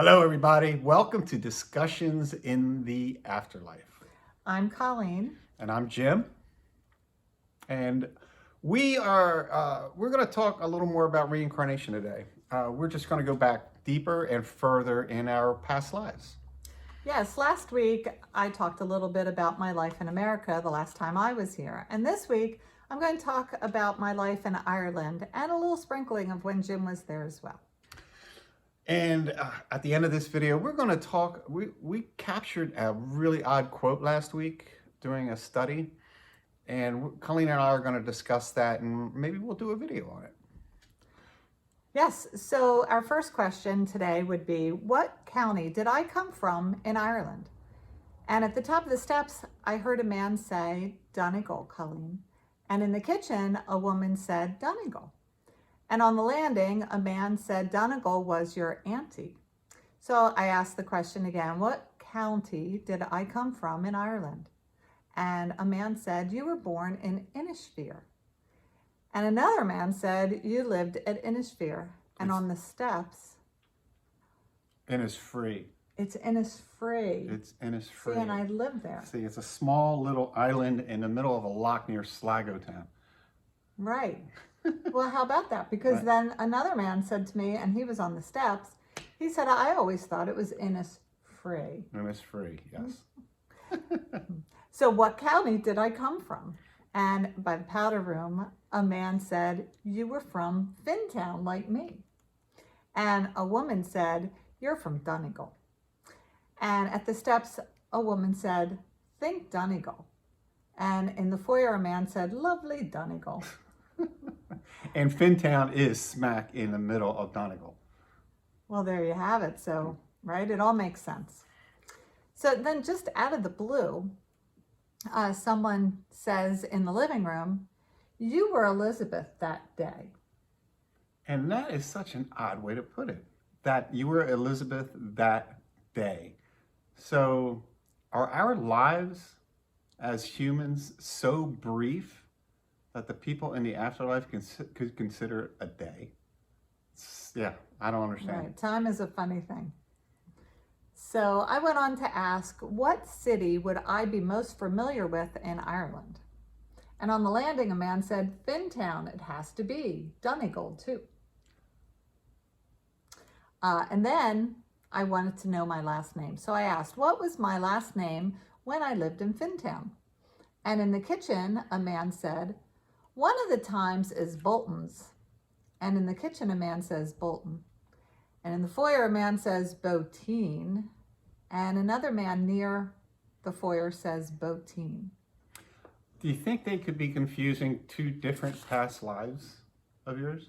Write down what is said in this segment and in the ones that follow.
Hello, everybody. Welcome to Discussions in the Afterlife. I'm Colleen. And I'm Jim. And we're going to talk a little more about reincarnation today. We're just going to go back deeper and further in our past lives. Yes, last week I talked a little bit about my life in America the last time I was here. And this week I'm going to talk about my life in Ireland and a little sprinkling of when Jim was there as well. And at the end of this video, we're going to talk. We captured a really odd quote last week during a study. And Colleen and I are going to discuss that, and maybe we'll do a video on it. Yes, so our first question today would be, what county did I come from in Ireland? And at the top of the steps, I heard a man say, Donegal, Colleen. And in the kitchen, a woman said, Donegal. And on the landing, a man said, Donegal was your auntie. So I asked the question again, what county did I come from in Ireland? And a man said, you were born in Innisfear. And another man said, you lived at Innisfear. And on the steps... Innisfree. It's Innisfree. It's Innisfree. See, and I lived there. See, it's a small little island in the middle of a loch near Sligo town. Right. Well, how about that? Because Right. Then another man said to me, and he was on the steps, he said, I always thought it was Innisfree. Innisfree, yes. So what county did I come from? And by the powder room, a man said, you were from Fintown like me. And a woman said, you're from Donegal. And at the steps, a woman said, think Donegal. And in the foyer, a man said, lovely Donegal. And Fintown is smack in the middle of Donegal. Well, there you have it. So, right, it all makes sense. So then just out of the blue, someone says in the living room, you were Elizabeth that day. And that is such an odd way to put it, that you were Elizabeth that day. So are our lives as humans so brief that the people in the afterlife could consider a day? Yeah, I don't understand. Right, time is a funny thing. So I went on to ask, what city would I be most familiar with in Ireland? And on the landing, a man said, Fintown, it has to be. Donegal, too. And then I wanted to know my last name. So I asked, what was my last name when I lived in Fintown? And in the kitchen, a man said, one of the times is Bolton's. And in the kitchen, a man says Bolton. And in the foyer, a man says Botine. And another man near the foyer says Botine. Do you think they could be confusing two different past lives of yours?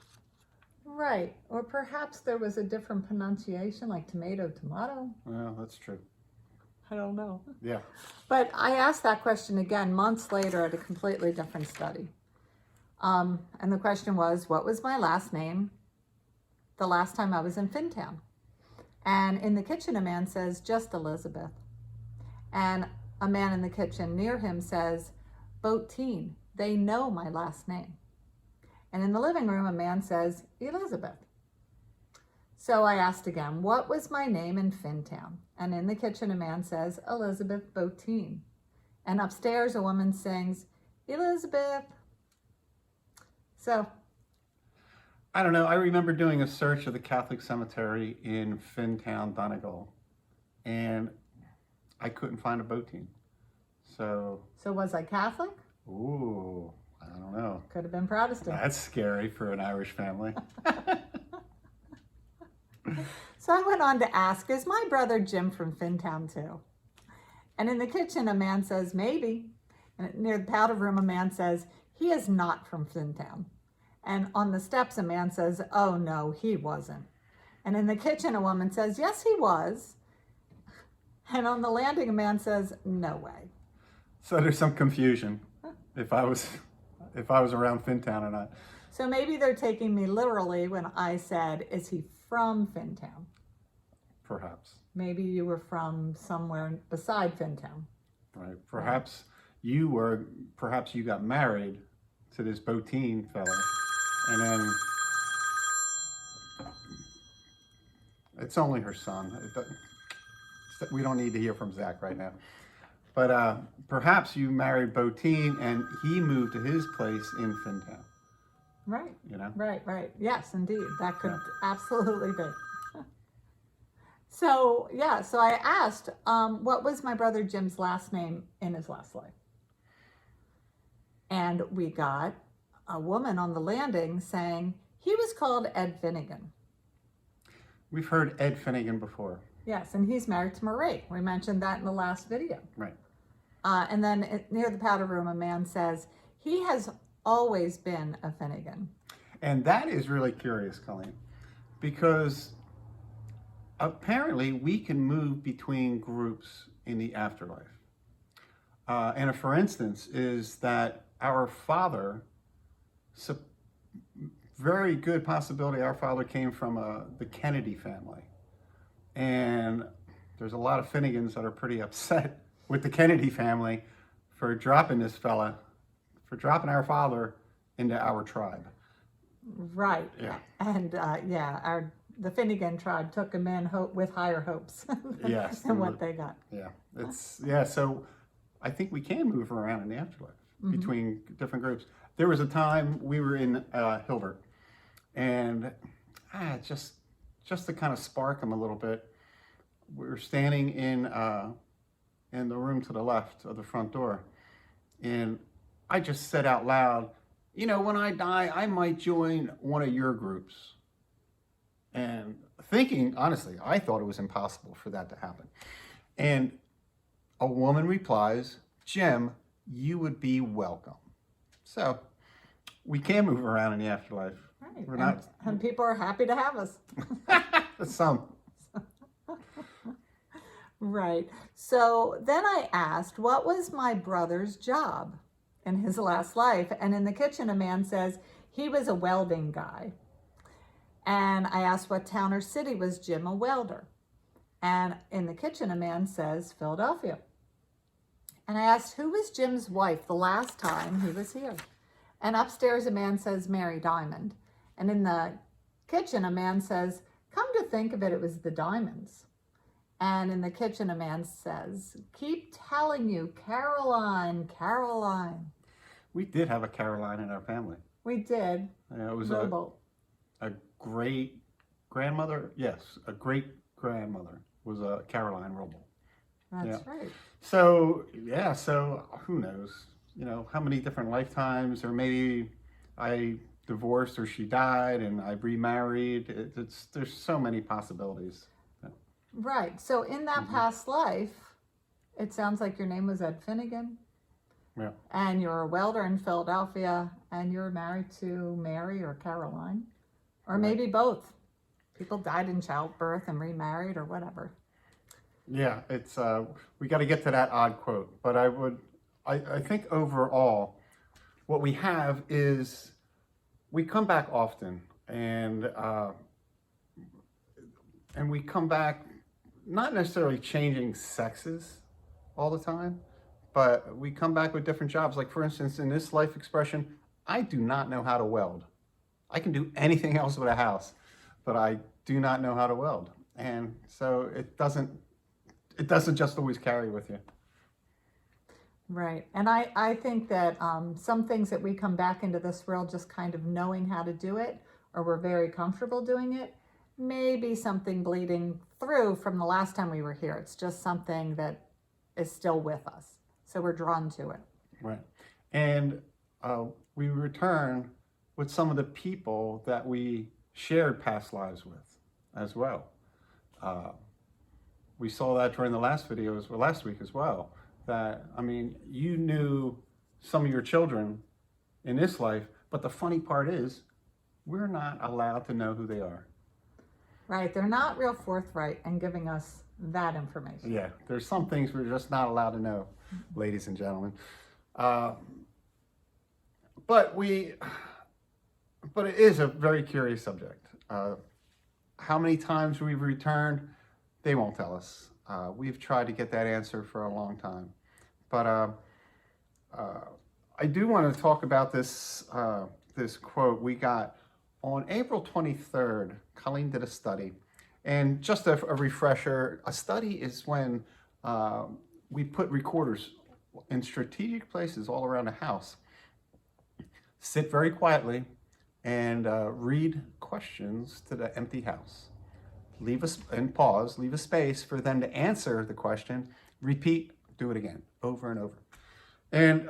Right. Or perhaps there was a different pronunciation, like tomato, tomato. Well, that's true. I don't know. Yeah. But I asked that question again months later at a completely different study. And the question was, what was my last name the last time I was in Fintown? And in the kitchen, a man says, just Elizabeth. And a man in the kitchen near him says, Botine, they know my last name. And in the living room, a man says, Elizabeth. So I asked again, what was my name in Fintown? And in the kitchen, a man says, Elizabeth Botine. And upstairs, a woman sings, Elizabeth. So, I don't know. I remember doing a search of the Catholic cemetery in Fintown, Donegal, and I couldn't find a Botine. So was I Catholic? Ooh, I don't know. Could have been Protestant. That's scary for an Irish family. So I went on to ask, is my brother Jim from Fintown too? And in the kitchen, a man says, maybe. And near the powder room, a man says, he is not from Fintown. And on the steps, a man says, oh no, he wasn't. And in the kitchen, a woman says, yes, he was. And on the landing, a man says, no way. So there's some confusion if I was around Fintown or not. So maybe they're taking me literally when I said, is he from Fintown? Perhaps. Maybe you were from somewhere beside Fintown. Right. Perhaps you got married to this Botine fella, and it's only her son. We don't need to hear from Zach right now. But perhaps you married Botine and he moved to his place in Fintown. Right. You know? Right. Yes, indeed. That could Yeah. absolutely be. So, yeah, so I asked, what was my brother Jim's last name in his last life? And we got a woman on the landing saying he was called Ed Finnegan. We've heard Ed Finnegan before. Yes, and he's married to Marie. We mentioned that in the last video. Right. And then near the powder room, a man says, he has always been a Finnegan. And that is really curious, Colleen, because apparently we can move between groups in the afterlife. And for instance, is that our father, very good possibility our father came from the Kennedy family. And there's a lot of Finnegans that are pretty upset with the Kennedy family for dropping this fella, for dropping our father into our tribe. Right. Yeah. And the Finnegan tribe took him in with higher hopes Yes. than what they got. Yeah. So I think we can move around in the afterlife between different groups. There was a time we were in Hilbert, and just to kind of spark them a little bit, we were standing in the room to the left of the front door, and I just said out loud, you know, when I die, I might join one of your groups. And thinking, honestly, I thought it was impossible for that to happen. And a woman replies, Jim, you would be welcome. So we can move around in the afterlife. Right. We're and people are happy to have us. Some. Right. So then I asked, what was my brother's job in his last life? And in the kitchen, a man says he was a welding guy. And I asked what town or city was Jim a welder? And in the kitchen, a man says Philadelphia. And I asked, who was Jim's wife the last time he was here? And upstairs, a man says Mary Diamond. And in the kitchen, a man says, come to think of it, it was the Diamonds. And in the kitchen, a man says, keep telling you, Caroline, Caroline. We did have a Caroline in our family. We did. It was Robo. a great grandmother. Yes, a great grandmother was a Caroline Roble. That's right. So who knows? You know, how many different lifetimes, or maybe I divorced or she died and I remarried. There's so many possibilities. Right. So in that past life, it sounds like your name was Ed Finnegan. Yeah. And you're a welder in Philadelphia, and you're married to Mary or Caroline, or maybe both. People died in childbirth and remarried or whatever. Yeah, it's we got to get to that odd quote, but I think overall, what we have is we come back often, and we come back not necessarily changing sexes all the time, but we come back with different jobs. Like for instance, in this life expression, I do not know how to weld. I can do anything else with a house, but I do not know how to weld, and so it doesn't just always carry with you. Right. And I think that some things that we come back into this world just kind of knowing how to do it, or we're very comfortable doing it, may be something bleeding through from the last time we were here. It's just something that is still with us. So we're drawn to it. Right. And we return with some of the people that we shared past lives with as well. We saw that during the last week as well. That, I mean, you knew some of your children in this life, but the funny part is we're not allowed to know who they are. Right. They're not real forthright in giving us that information. Yeah. There's some things we're just not allowed to know, ladies and gentlemen. But it is a very curious subject. How many times we've returned, they won't tell us. We've tried to get that answer for a long time. But I do want to talk about this quote we got on April 23rd. Colleen did a study, And just a refresher, a study is when we put recorders in strategic places all around the house. Sit very quietly and read questions to the empty house. Leave us and pause, leave a space for them to answer the question, repeat, do it again, over and over. And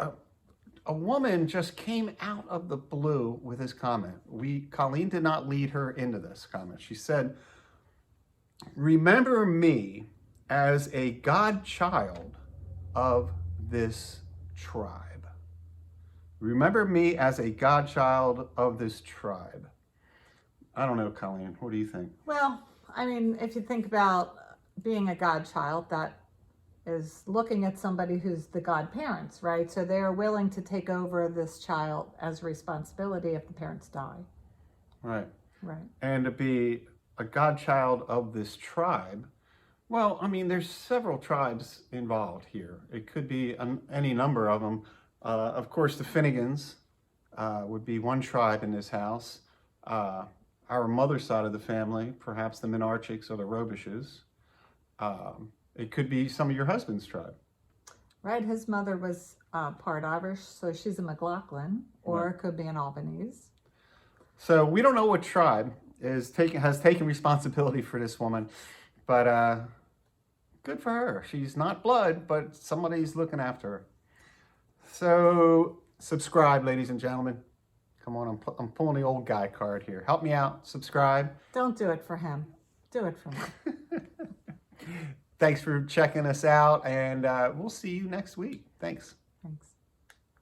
a woman just came out of the blue with this comment. Colleen did not lead her into this comment. She said, "Remember me as a godchild of this tribe. Remember me as a godchild of this tribe." I don't know, Colleen, what do you think? Well, I mean, if you think about being a godchild, that is looking at somebody who's the godparents, right? So they're willing to take over this child as responsibility if the parents die. Right. Right. And to be a godchild of this tribe, well, I mean, there's several tribes involved here. It could be any number of them. Of course, the Finnegans would be one tribe in this house. Our mother's side of the family, perhaps the Minarchiks or the Robishes. It could be some of your husband's tribe. Right. His mother was part Irish, so she's a McLaughlin, or it could be an Albanese. So we don't know what tribe has taken responsibility for this woman, but good for her. She's not blood, but somebody's looking after her. So subscribe, ladies and gentlemen. Come on, I'm pulling the old guy card here. Help me out, subscribe. Don't do it for him. Do it for me. Thanks for checking us out, and we'll see you next week. Thanks. Thanks.